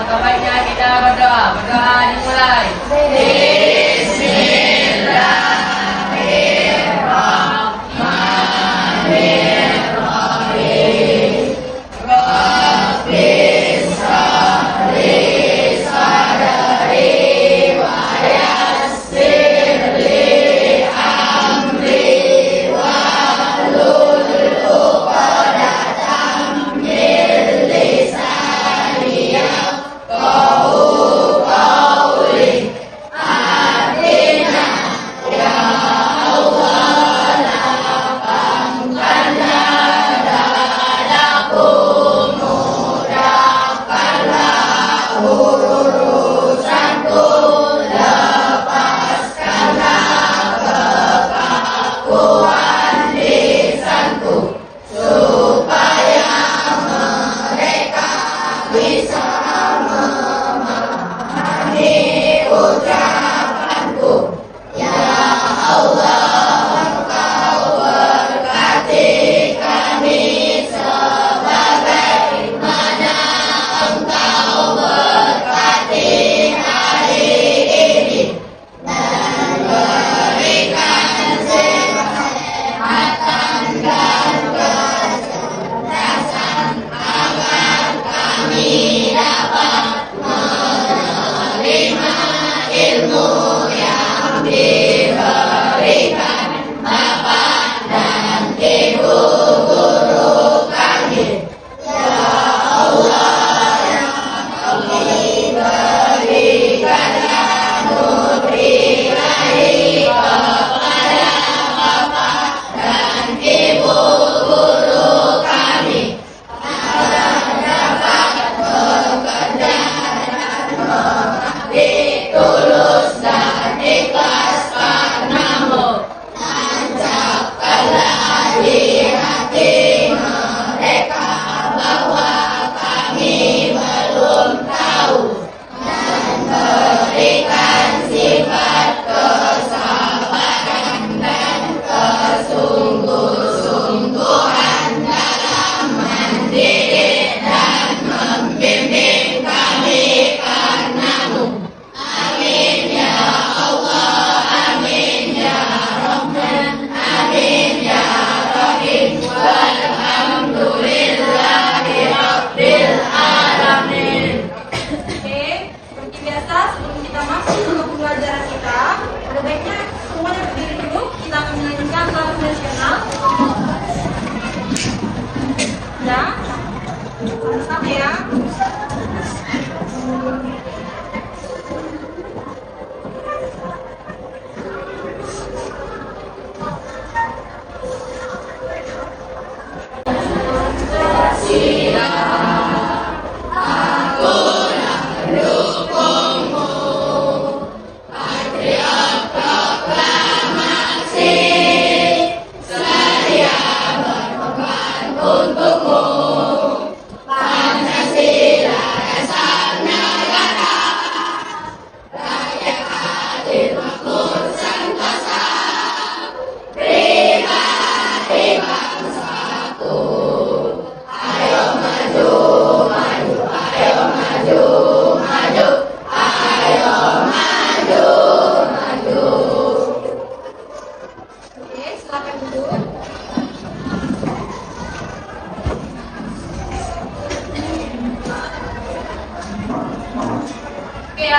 Alangkah baiknya kita berdoa. Berdoa dimulai.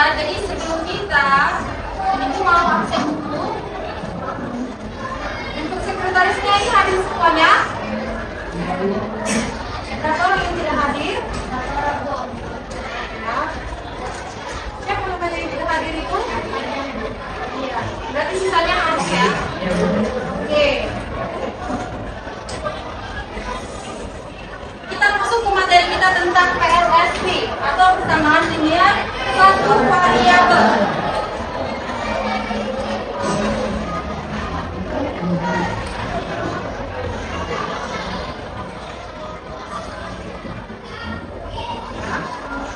Jadi sebelum kita ini mau absen dulu. Untuk sekretarisnya ini hadir semuanya. Berapa orang yang tidak hadir? Ya. Siapa namanya yang tidak hadir itu? Iya. Berarti sisanya harus ya. Oke. Kita masuk ke materi kita tentang PLSP atau persamaan linear satu variabel.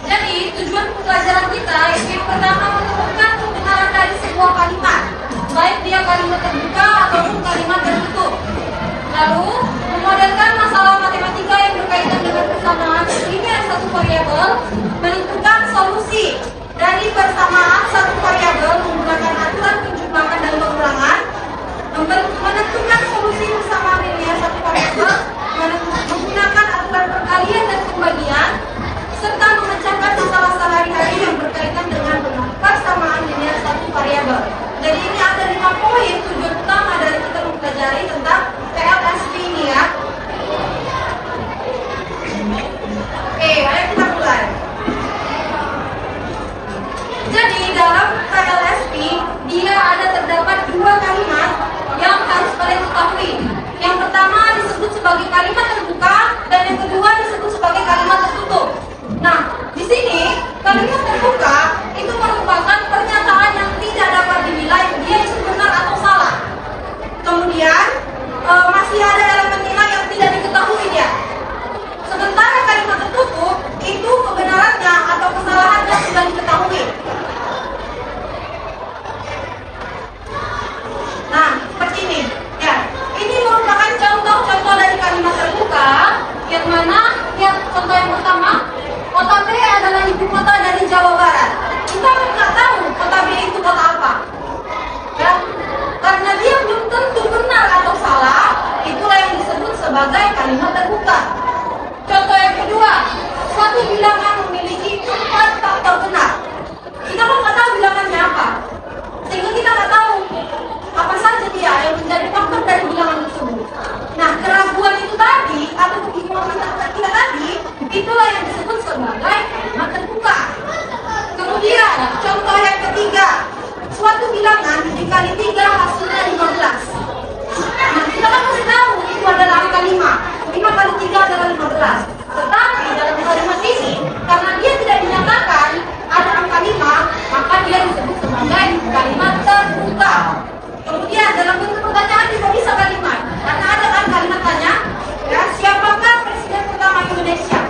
Jadi tujuan pembelajaran kita yang pertama menemukan penggunaan dari sebuah kalimat, baik dia kalimat terbuka ataupun kalimat tertutup. Lalu memodelkan masalah matematika yang berkaitan dengan persamaan linear satu variabel, menentukan solusi pelajari tentang PLSP ini ya. Oke, mari kita mulai. Jadi dalam PLSP dia terdapat dua kalimat yang harus kalian ketahui. Yang pertama disebut sebagai kalimat terbuka dan yang kedua disebut sebagai kalimat tertutup. Nah, di sini kalimat terbuka itu merupakan pernyataan yang tidak dapat dinilai dia itu benar atau salah. Kemudian masih ada elemen nilai yang tidak diketahui dia. Sementara kalimat tertutup itu kebenarannya atau kesalahannya sudah diketahui. Nah, seperti ini. Ya, ini merupakan contoh-contoh dari kalimat terbuka. Yang mana? Yang contoh yang pertama, kota B adalah ibu kota dari Jawa Barat. Kita nggak tahu kota B itu kota apa. Ya, karena dia belum tentu benar atau salah, itulah yang disebut sebagai kalimat terbuka. Contoh yang kedua, suatu bilangan memiliki 4 faktor benar. Kita nggak tahu bilangannya apa, sehingga kita nggak tahu apa saja dia yang menjadi faktor dari bilangan tersebut. Nah, keraguan itu tadi atau kebingungan kita tadi, itulah yang disebut sebagai kalimat terbuka. Kemudian, contoh yang ketiga, suatu bilangan dikali 3 hasilnya 15. Nah, kita kan harus tahu itu adalah angka 5. 5 kali 3 adalah 15. Tetapi dalam kalimat ini, karena dia tidak dinyatakan ada angka 5, maka dia disebut sebagai kalimat terbuka. Kemudian dalam bentuk pertanyaan juga bisa kalimat, karena ada kan kalimat tanya, ya, siapakah presiden pertama Indonesia?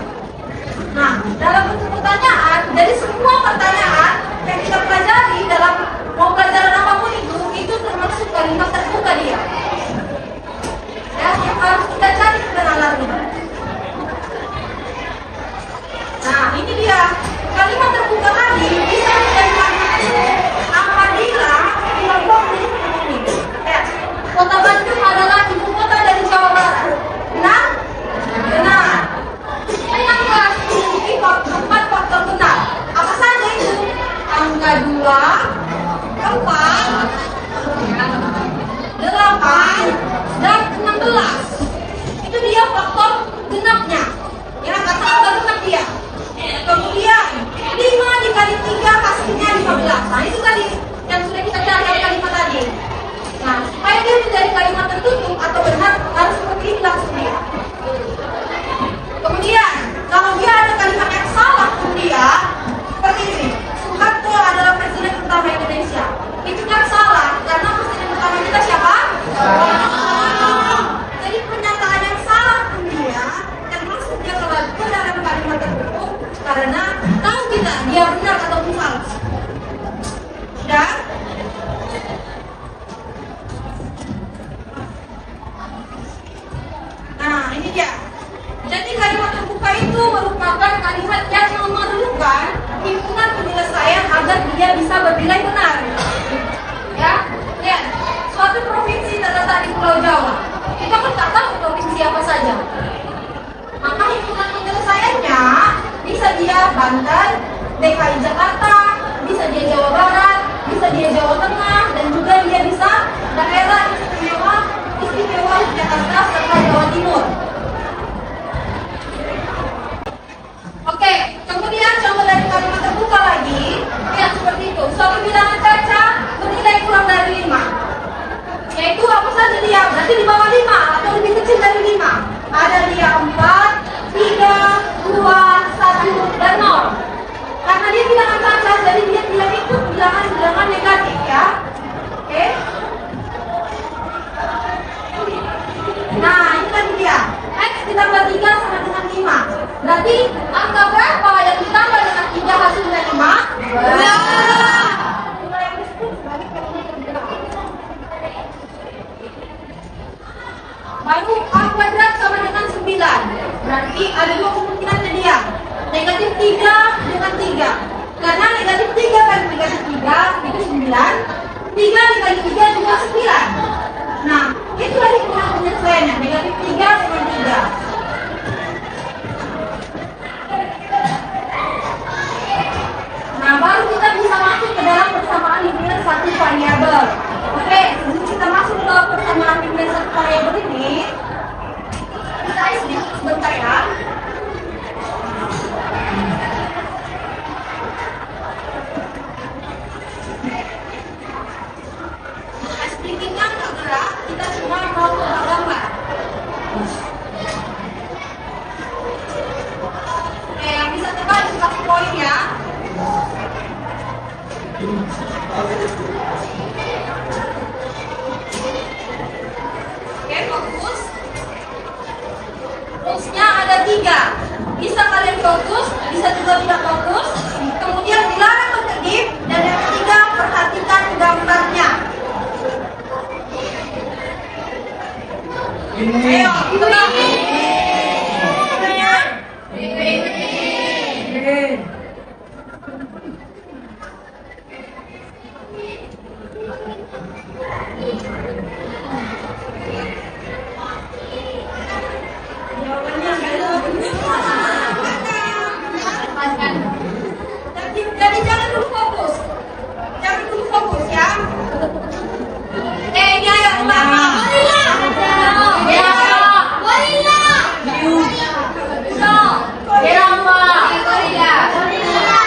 Nah, dalam bentuk pertanyaan, dari semua pertanyaan yang kita pelajari dalam mau pelajaran apapun itu termasuk kalimat terbuka dia. Ya, yang harus kita cari kebenarannya. Nah, ini dia kalimat terbuka tadi bisa menjadi kalimat itu apabila kita boleh ini. Ya, kota Bandung adalah ibu kota dari Jawa Barat. Benar? Benar. Kenapa memiliki 4 faktor benar? Apa saja itu? Angka 2, 4, 8, dan 16. Itu dia faktor genapnya. Ya, kata angka genap dia. Kemudian 5 dikali 3 hasilnya 15. Nah, itu tadi yang sudah kita cari dari kalimat tadi. Nah, supaya dia menjadi kalimat tertutup atau benar harus seperti ini langsung dia. Kemudian kalau dia ada kalimat yang salah pun dia seperti ini. Soeharto adalah presiden pertama Indonesia. Itu kan salah karena presiden pertama kita siapa? Jadi pernyataan yang salah pun dia termasuk dia keraguan dalam kalimat tertutup karena tahu kita dia benar ataupun salah. Sudah? Nah, ini dia. Jadi kalimat terbuka itu merupakan kalimat yang memerlukan himpunan penyelesaian agar dia bisa bernilai benar. Ya, lihat. Suatu provinsi terletak di Pulau Jawa. Kita kan tak tahu provinsi apa saja. Maka himpunan penyelesaiannya bisa dia Banten, DKI Jakarta, bisa dia Jawa Barat, bisa dia Jawa Tengah, dan juga dia bisa daerah istimewa Jakarta serta Jawa Timur. Oke, kemudian contoh dari kalimat terbuka lagi, yang seperti itu. Suatu bilangan caca bernilai kurang dari 5. Yaitu apa saja dia? Berarti di bawah 5 atau lebih kecil dari 5. Ada dia 4, 3, 2, 1, dan 0. Karena dia bilangan caca, jadi dia tidak ikut bilangan-bilangan negatif ya. Oke. Nah, ini kan dia. X ditambah 3 sama dengan 5. Berarti angka berapa yang ditambah dengan 3 hasilnya 5? Ya. Baru A kuadrat sama dengan 9. Berarti ada 2 kemungkinan dia. Negatif 3 dengan 3. Karena negatif 3 kali negatif 3 itu 9. 3 dikali 3 juga 9. Nah, itulah himpunan penyelesaiannya. Negatif 3 dengan 3. Nah, baru kita bisa masuk ke dalam persamaan himpunan satu variabel. Oke, sebelum kita masuk ke persamaan himpunan satu ketiga, bisa kalian fokus, bisa juga tidak fokus. Kemudian dilarang berkedip, dan yang ketiga, perhatikan gambarnya. Ayo, itu lagi. Jadi jangan dulu fokus. Jangan dulu fokus ya. Ini ayo Gorilla. Gorilla.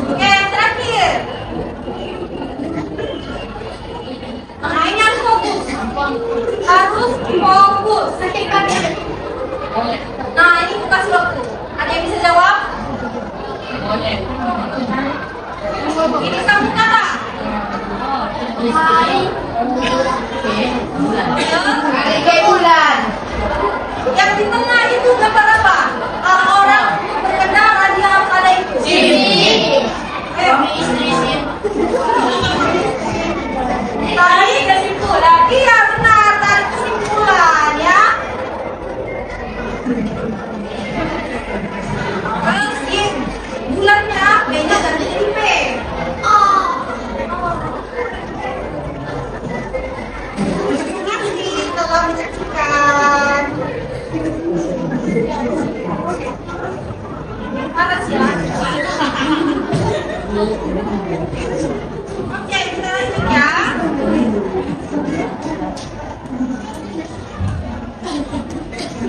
Oke, yang terakhir. Nah, ini harus fokus. Harus fokus. Nah, ini kasih waktu. Ada yang bisa jawab? Ini sambung kata. Hari bulan. Yang di tengah itu gambar apa? Orang berkendara dia harus ada itu. Ayo. Tarik kesimpulan. Iya benar, tarik kesimpulan ya. Terus bulannya B-nya ganti jadi P. Terima kasih telah menyaksikan. Makasih ya. Oke, kita lanjut ya.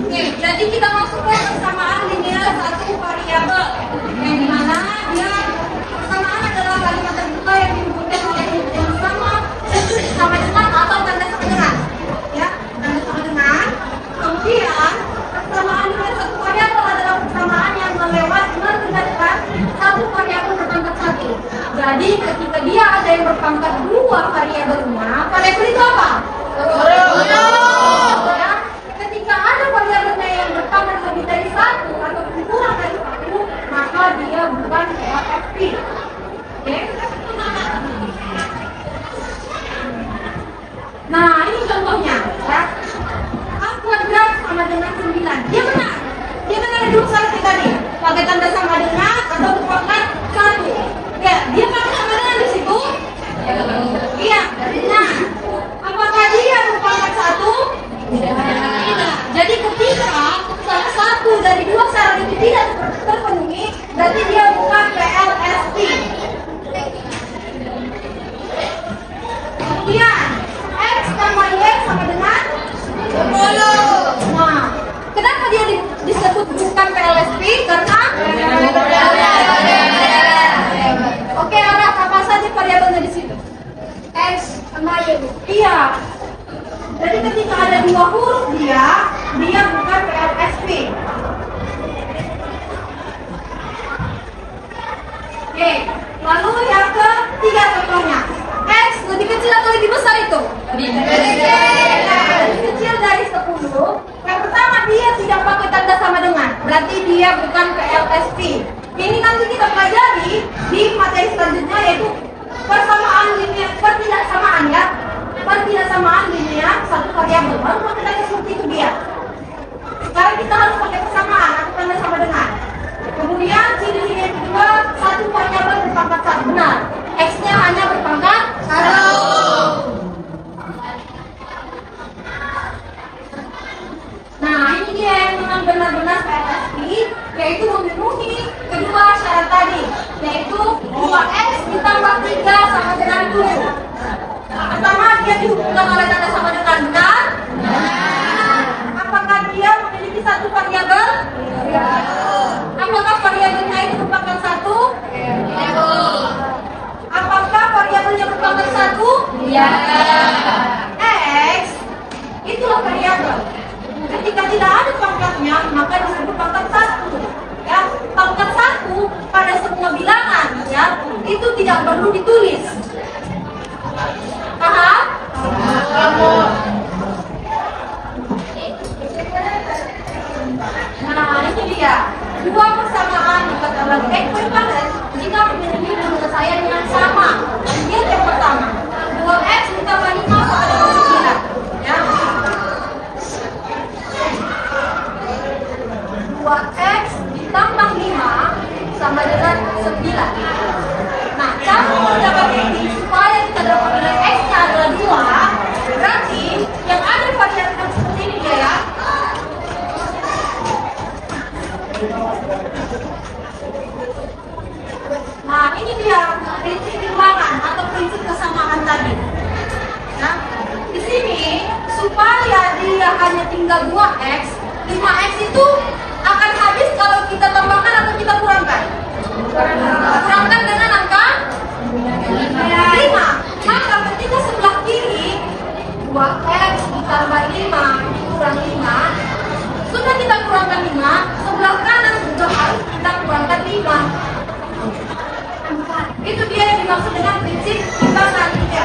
Oke, jadi kita masuk ke persamaan linear satu variabel, yang dimana dia persamaan adalah kalimat terbuka yang dihubungkan oleh huruf yang sama dengan atau tanda sama dengan, ya, tanda sama dengan. Kemudian persamaan linear satu variabel adalah persamaan yang menggunakan satu variabel berpangkat satu. Jadi ketika dia ada yang berpangkat dua variabelnya, variabel itu apa? Ya. Ketika ada variabelnya yang berpangkat lebih dari satu atau kurang dari satu, maka dia bukan PLSP. Oke? Nah, ini contohnya, ya. A kuadrat sama dengan 9. Dia benar. Dia benar dulu salah tadi. Pakai tanda sama dengan atau berpangkat satu. Ya, dia pakai sama dengan di situ. Iya. Nah, apakah dia berpangkat satu? Jadi ketika salah satu dari dua syarat itu tidak terpenuhi, berarti dia bukan PLSP. Kemudian X tambah Y sama dengan 10. Nah, kenapa dia disebut bukan PLSP? Karena oke, apa saja variabelnya di situ? X sama Y. Iya. Jadi ketika ada dua huruf dia bukan PLSP. Oke, lalu yang ketiga contohnya. X lebih kecil atau lebih besar itu? Lebih kecil dari 10. Yang pertama dia tidak pakai tanda sama dengan, berarti dia bukan PLSP. Ini nanti kita pelajari di materi selanjutnya, yaitu persamaan linear, pertidaksamaan ya. Pertidaksamaan linear satu variabel. Baru pakai tanda seperti itu dia. Sekarang kita harus pakai persamaan atau tanda sama dengan. Kemudian ciri-ciri yang kedua, satu variabel berpangkat satu. Benar. X-nya hanya berpangkat satu. Nah, ini dia yang memang benar-benar PLSP, yaitu memenuhi kedua syarat tadi, yaitu 2x ditambah 3 sama dengan 7. Pertama, dia dihubungkan oleh tanda sama dengan benar. Apakah dia memiliki satu variabel? Apakah variabelnya itu berpangkat satu? Apakah variabelnya berpangkat satu? Iya. X itulah variabel. Ketika tidak ada pangkatnya, maka disebut pangkat satu. Ya, pangkat satu pada semua bilangan, ya, itu tidak perlu ditulis. Paham? supaya dia hanya tinggal 2x, 5x itu akan habis kalau kita tambahkan atau kita kurangkan. Kurangkan dengan angka 5. Maka ketika sebelah kiri 2x ditambah 5 kurang 5, sudah kita kurangkan 5, sebelah kanan juga harus kita kurangkan 5. Itu dia yang dimaksud dengan prinsip timbangan. Ya.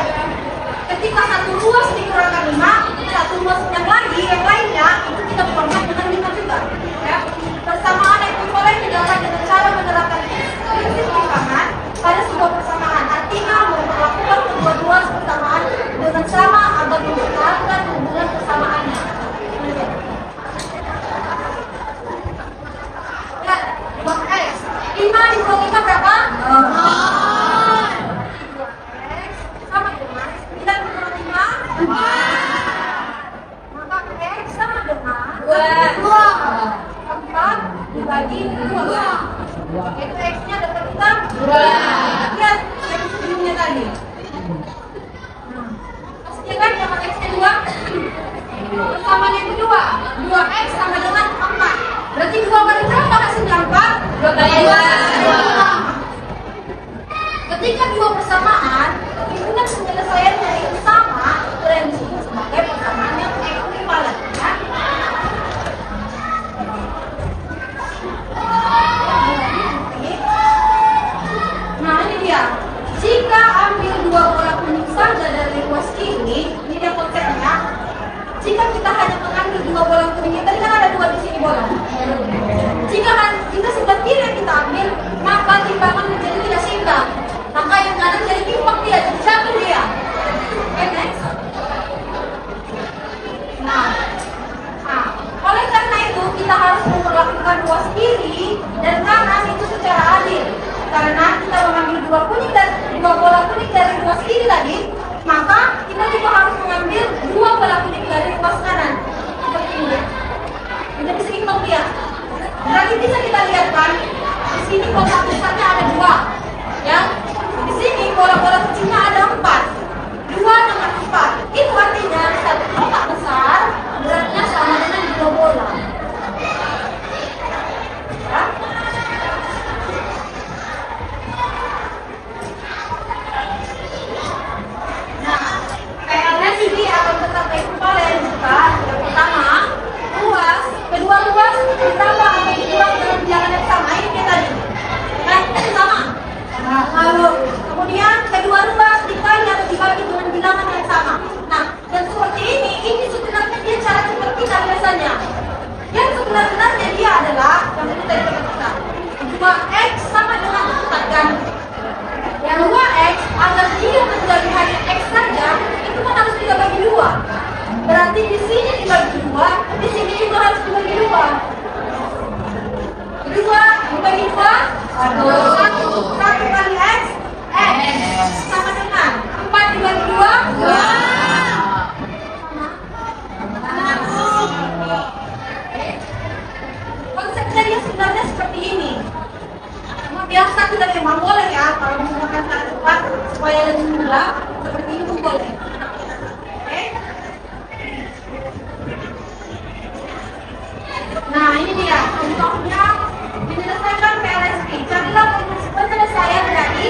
Ketika satu ruas dikurangkan 5, satu ruas yang lagi, yang lainnya itu kita kurangkan dengan 5 juga. Ya. Persamaan ekuivalen didapat dengan cara menerapkan prinsip timbangan pada sebuah persamaan. Artinya memperlakukan kedua ruas persamaan dengan sama agar mempertahankan hubungan persamaannya. Ya, 2x 5 dikurang 5 berapa? 2x sama dengan 9 dikurang 5 maka x sama dengan 4 dibagi 2. Itu x nya dapat kita 2. Lihat yang sebelumnya tadi. Pasti kan dapat x nya 2. Persamaan yang kedua 2x sama dengan 4. Berarti 2 kali berapa hasilnya 4? 2 kali 2. Ketika dua persamaan, hubungan penyelesaiannya itu sama, yang disebut sebagai persamaan yang ekuivalen. Ya? Nah ini dia. Jika ambil dua bola kuning saja dari ruas kiri, ini dia konsepnya. Jika kita hanya mengambil dua bola kuning, tadi kan ada 2 di sini bola. Jika sebelah kiri yang kita ambil, maka timbangan menjadi tidak seimbang. Maka yang kanan jadi timpang dia, jadi jatuh dia. Okay, next. Nah, oleh karena itu kita harus memperlakukan ruas kiri dan kanan itu secara adil. Karena kita mengambil dua bola kuning dari ruas kiri tadi, maka kita juga harus mengambil 2 bola kuning dari ruas kanan. Seperti ini. Jadi seimbang dia. Berarti bisa kita lihat kan, di sini kotak besarnya ada 2, ya. Di sini bola-bola kecilnya ada 4, 2 dengan 4. Itu artinya satu kotak besar beratnya sama dengan 2 bola. Ya. Nah, PR-nya sini akan tetap ekuivalen juga. Yang pertama, kedua ruas ditambah atau dikurang dalam bilangan yang sama. Ini dia tadi. Nah, itu sama. Lalu kemudian kedua ruas dikali atau dibagi dengan bilangan yang sama. Nah, dan seperti ini sebenarnya dia cara seperti biasanya. Yang sebenarnya dia adalah yang itu tadi kita 2x sama dengan kan. Yang 2x agar dia menjadi hanya x saja, itu kan harus kita bagi 2. Berarti di sini dibagi 2, di sini juga harus dibagi 2. 2 dibagi 2, 1 kali x, sama dengan 4 dibagi 2, 2. Konsepnya dia sebenarnya seperti ini. Biasa kita memang boleh ya, kalau menggunakan cara cepat supaya lebih mudah, seperti itu boleh. Oke? Nah ini dia contohnya menyelesaikan PLSP. Carilah penyelesaian dari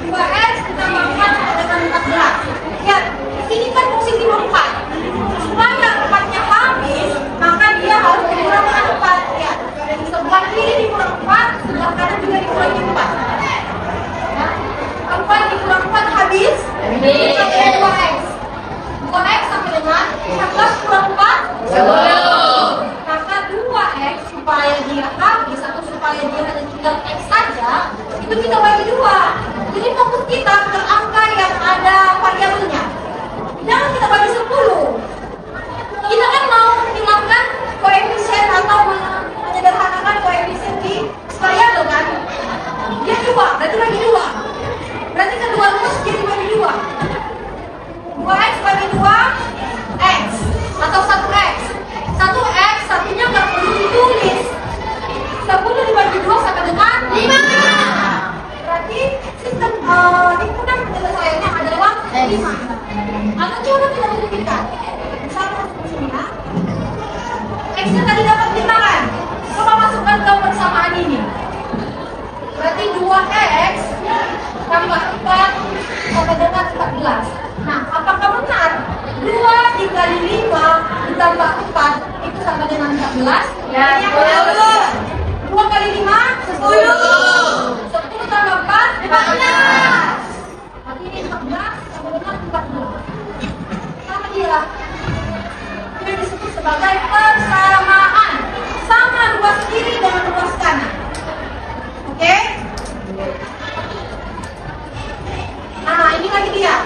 2x ditambah 4 dengan 14. Lihat, di sini kan positif 4. Supaya 4-nya habis, maka dia harus dikurang dengan 4. Ya, dari sebelah kiri dikurang 4, sebelah kanan juga dikurangi 4. Ya, 4 dikurang 4 habis, sampai 2x. 2x sampai dengan 14 kurang 4, 10. Maka 2x supaya dia habis atau supaya dia hanya tinggal x saja, itu kita bagi 2. Jadi fokus kita ke angka yang ada variabelnya. Jangan kita bagi 10. Kita kan mau menghilangkan koefisien atau menyederhanakan koefisien di variabel kan? Dia 2, berarti bagi 2. Berarti kedua ruas jadi bagi 2. 2x bagi 2 x atau 1x. 1x satunya nggak perlu ditulis. 10 dibagi 2 sama dengan 5. Berarti sistem Berarti 2x tambah 4 sama dengan 14. Nah, apakah benar 2 dikali 5 ditambah 4 itu sama dengan 14? Ya, betul. 2 kali 5 10. 10 tambah 4 14. Berarti ini 14 sama dengan 14. Sama dia. Ini disebut sebagai persamaan. Sama luas kiri dengan luas kanan. Oke? Nah, ini lagi dia.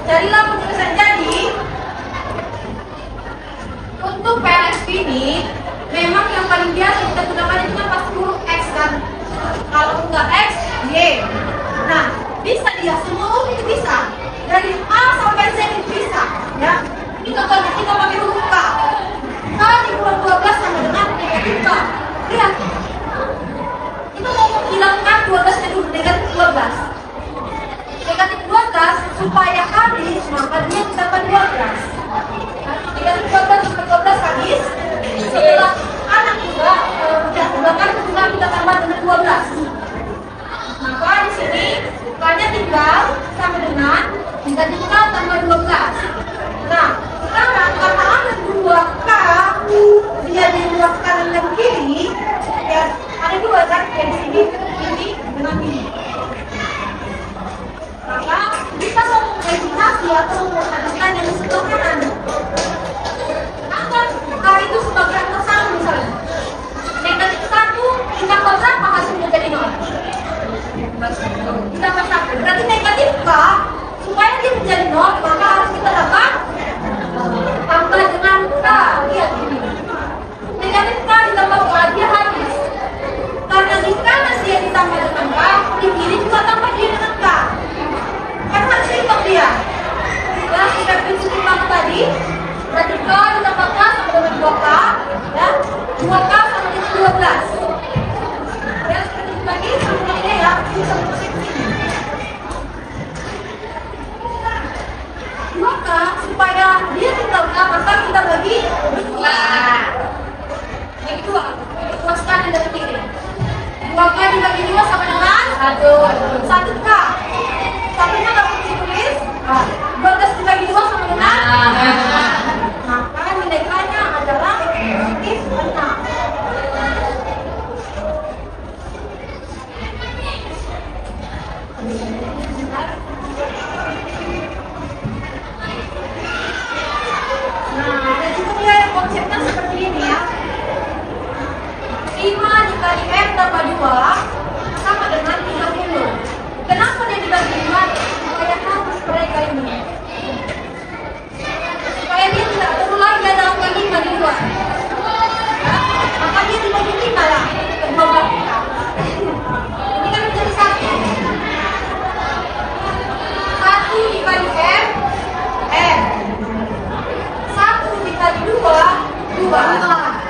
Carilah penulisan jadi. Untuk PLSP ini, memang yang paling biasa kita gunakan itu kan pasti huruf X kan. Kalau enggak X, Y. Nah, bisa dia semua huruf itu bisa. Dari A sampai Z itu bisa. Ya. Ini contohnya kita pakai huruf K. K dikurang 12 sama dengan negatif K. Lihat. Itu mau menghilangkan 12 dari negatif 12. Negatif 12 supaya habis, maka dia ditambah 12. Negatif 12 sampai 12 habis. Setelah anak juga bahkan juga kita tambah dengan 12. Maka di sini banyak tinggal sama dengan negatif K tambah 12. Nah, sekarang karena ada 2K dia di dua kanan dan kiri, ya ada 2 kan dari sini ini dengan ini. Maka kita mau mengeliminasi atau menghabiskan yang sebelah kanan. Kenapa K itu sebagai angka 1 misalnya? Negatif 1 ditambah berapa hasilnya jadi 0? Ditambah 1. Berarti negatif K supaya dia menjadi 0 maka harus kita dapat tambah dengan K. Lihat ini. Negatif K ditambah K dia habis. Karena di kanan dia ditambah dengan K, di kiri juga tambah dia dengan K. Kan harus seimbang dia. Ya, kita prinsip seimbang tadi. Berarti K ditambah K sama dengan 2K. Ya, 2K sama dengan 12. Ya, seperti itu lagi. Sama ini ya, bisa bersih sini. 2K supaya dia tinggal K, maka kita bagi 2. Bagi 2. Luas kanan dan kiri. 2K dibagi 2 sama dengan 1K. Satunya dapat ditulis 12 dibagi 2 sama dengan maka nilai K-nya adalah positif 6. Nah, ada juga ya konsepnya seperti ini ya. 5 dikali M tambah 2 sama dengan 30. Kenapa dia dibagi 5? Supaya harus mereka ini. Supaya dia tidak terulang dan angka 5 di luar. Ya? Maka dia dibagi 5 lah. Kedua belah kita. Ini kan menjadi 1. 1 dikali M, M. 1 dikali 2, 2.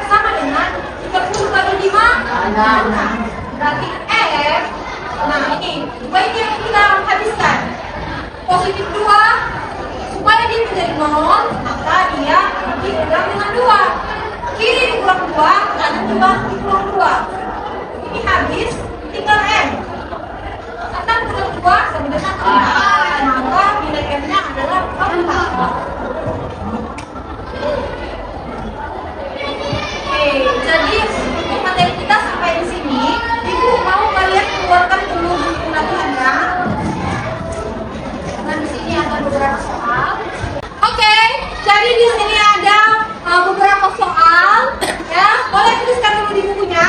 Sama dengan 30 kali 5, 6. Berarti F. Nah ini, baik yang kita habiskan. Positif 2, supaya dia menjadi 0, maka dia dikurang dengan 2. Kiri dikurang 2, kanan juga dikurang 2. Ini habis, tinggal M. 6 kurang 2 sama dengan 4. Maka nilai M-nya adalah 4. Oke, jadi untuk materi kita sampai di sini. Ibu mau kalian keluarkan dulu buku latihannya. Dan di sini ada beberapa soal. Oke, jadi di sini ada beberapa soal. Ya, boleh tuliskan dulu di bukunya.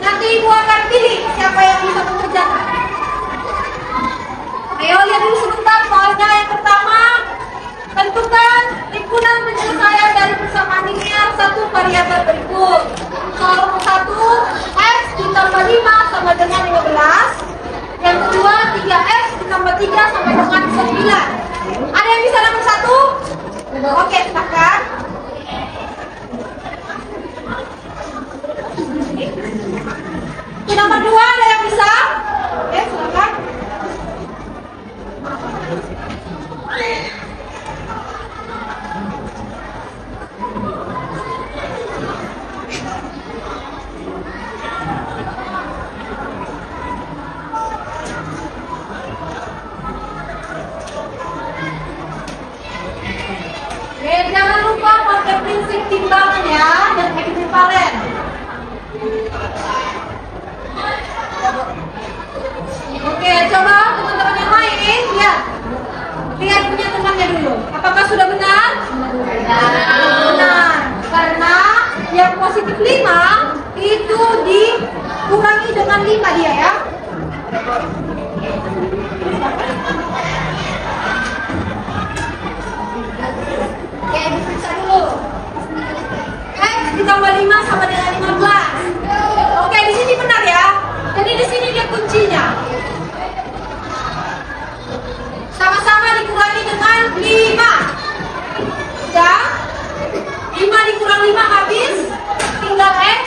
Nanti ibu akan pilih siapa yang bisa mengerjakan. Ayo lihat dulu sebentar soalnya. Yang pertama, tentukan himpunan penyelesaian dari persamaan linear satu variabel berikut. Soal nomor 1, X ditambah 5 sama dengan 15. Yang kedua, 3X ditambah 3 sama dengan 9. Ada yang bisa nomor 1? Oke, silakan. Nomor 2 ada yang bisa? Oke, silakan. positif 5 itu dikurangi dengan 5 dia ya. Oke, diperiksa dulu. X ditambah 5 sama dengan 15. Oke, di sini benar ya. Jadi di sini dia kuncinya. Sama-sama dikurangi dengan 5. Sudah? 5 dikurang 5 habis. Tinggal X.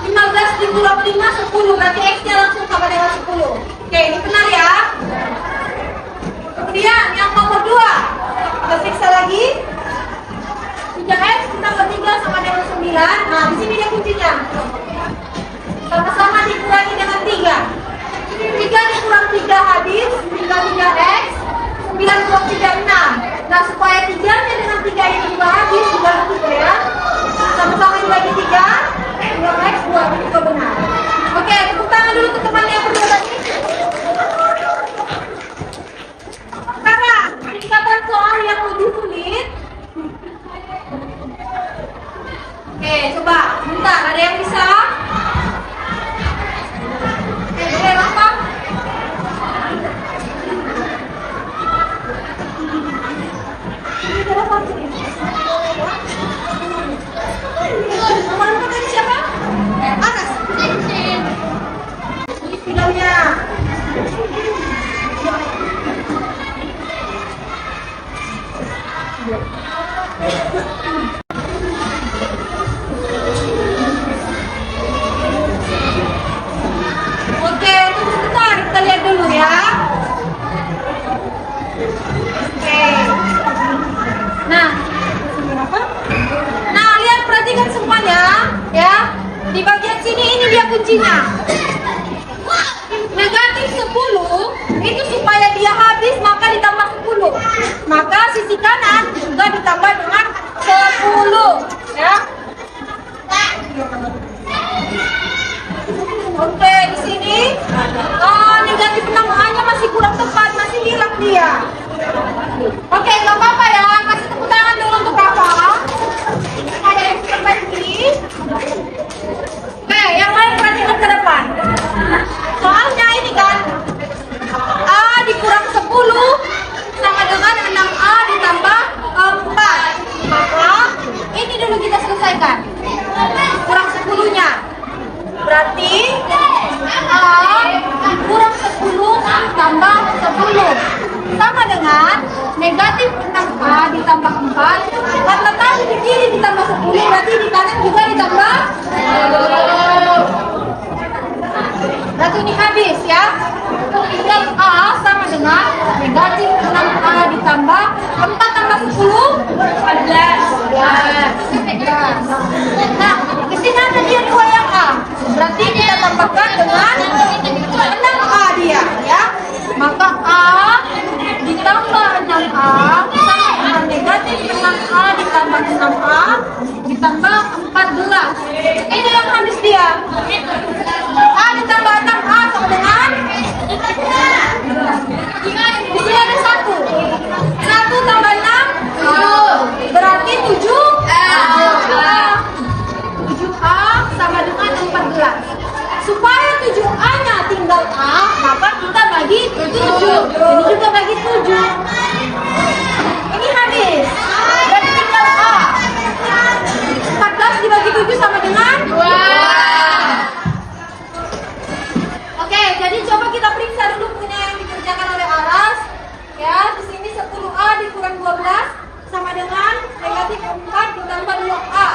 15 dikurang 5, 10. Berarti X-nya langsung sama dengan 10. Oke, ini benar ya. Kemudian yang nomor 2. Kita periksa lagi. 3X ditambah 3 sama dengan 9. Nah, di sini dia kuncinya. Sama-sama dikurangi dengan 3. 3 dikurang 3 habis. Tinggal 3X. 9 kurang 3, 6. Nah, supaya 3-nya dengan 3 ini juga habis, dibagi 3 ya. Sama-sama dibagi 3. 2X, 2 itu juga benar. Oke, tepuk tangan dulu untuk teman yang berdua tadi. Sekarang, tingkatan soal yang lebih sulit. Oke, coba. Bentar, ada yang bisa? Oke, boleh lapang. Nomor 4 tadi siapa? Anas. Ini videonya. Oke, tunggu sebentar, kita lihat dulu ya. Oke. Nah, lihat perhatikan semuanya ya. Di bagian sini ini dia kuncinya. Negatif 10 itu supaya dia habis maka ditambah 10. Maka sisi kanan juga ditambah dengan 10 ya. Oke, di sini negatif 6A-nya masih kurang tepat, masih hilang dia. Oke, nggak apa-apa ya. Kasih tepuk tangan dulu untuk Kakak. Ada yang terbaiki. Oke, yang lain perhatikan ke depan. Soalnya ini kan A dikurang 10 sama dengan 6A ditambah 4. Maka ini dulu kita selesaikan. Kurang 10-nya. Berarti A kurang 10 tambah 10 sama dengan negatif 6A ditambah 4. Karena tadi di kiri ditambah 10, berarti di kanan juga ditambah 10. Berarti ini habis ya. Tinggal A sama dengan negatif 6A ditambah 4 tambah 10 14. Nah, di sini ada dia 2 yang A. Berarti kita tambahkan dengan 6A dia ya. Maka A ditambah 6A sama dengan negatif 6A ditambah 6A ditambah 14. Ini yang habis dia. A ditambah 6A sama dengan di sini ada 1. 1 tambah 6 berarti 7A sama dengan 14. Supaya 7A-nya tinggal A, maka kita bagi 7. Ini juga bagi 7. Ini habis. Berarti tinggal A. 14 dibagi 7 sama dengan 2. Oke, jadi coba kita periksa dulu punya yang dikerjakan oleh Aras. Ya, di sini 10A dikurang 12 sama dengan negatif 4 ditambah 2A.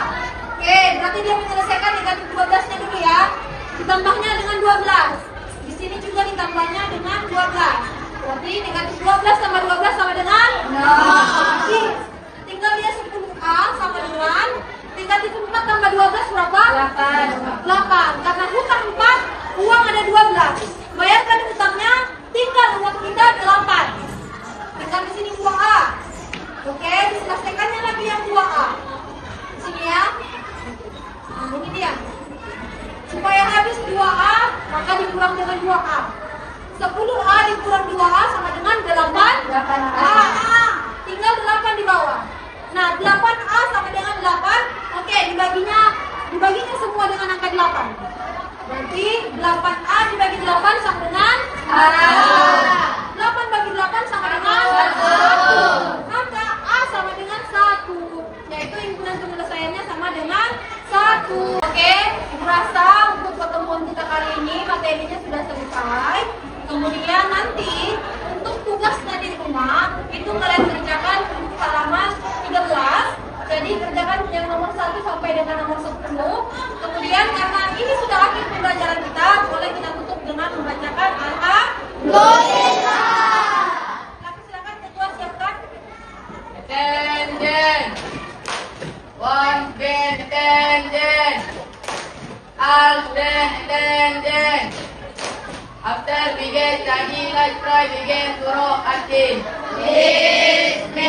Oke, berarti dia menyelesaikan negatif 12-nya dulu ya. Ditambahnya dengan 12. Di sini juga ditambahnya dengan 12. Berarti negatif 12 tambah 12 sama dengan 0. Tinggal dia 10A sama dengan negatif 4 tambah 12 berapa? 8. Karena hutang 4, uang ada 12. Bayarkan hutangnya, tinggal uang kita 8. Tinggal di sini 2A. Oke, diselesaikannya lagi yang 2A. Di sini ya. Nah, ini dia. Supaya habis 2A, maka dikurang dengan 2A. 10A dikurang 2A sama dengan 8A. Tinggal 8 di bawah. Nah, 8A sama dengan 8. Oke, dibagi 8A dibagi 8 sama dengan 8 bagi 8 sama dengan 1. Maka A sama dengan 1. Yaitu himpunan penyelesaiannya sama dengan 1. Oke, merasa untuk pertemuan kita kali ini materinya sudah selesai. Kemudian nanti untuk tugas tadi di rumah itu kalian kerjakan halaman 13. Jadi kerjakan yang nomor 1 sampai dengan nomor 10. Kemudian karena ini sudah akhir pembelajaran kita, boleh kita tutup dengan membacakan Alhamdulillah. Silakan ketua siapkan. Attention. One stand, attention. All stand, attention. After begin study, let's try begin surah Al-Jin. Bismillah.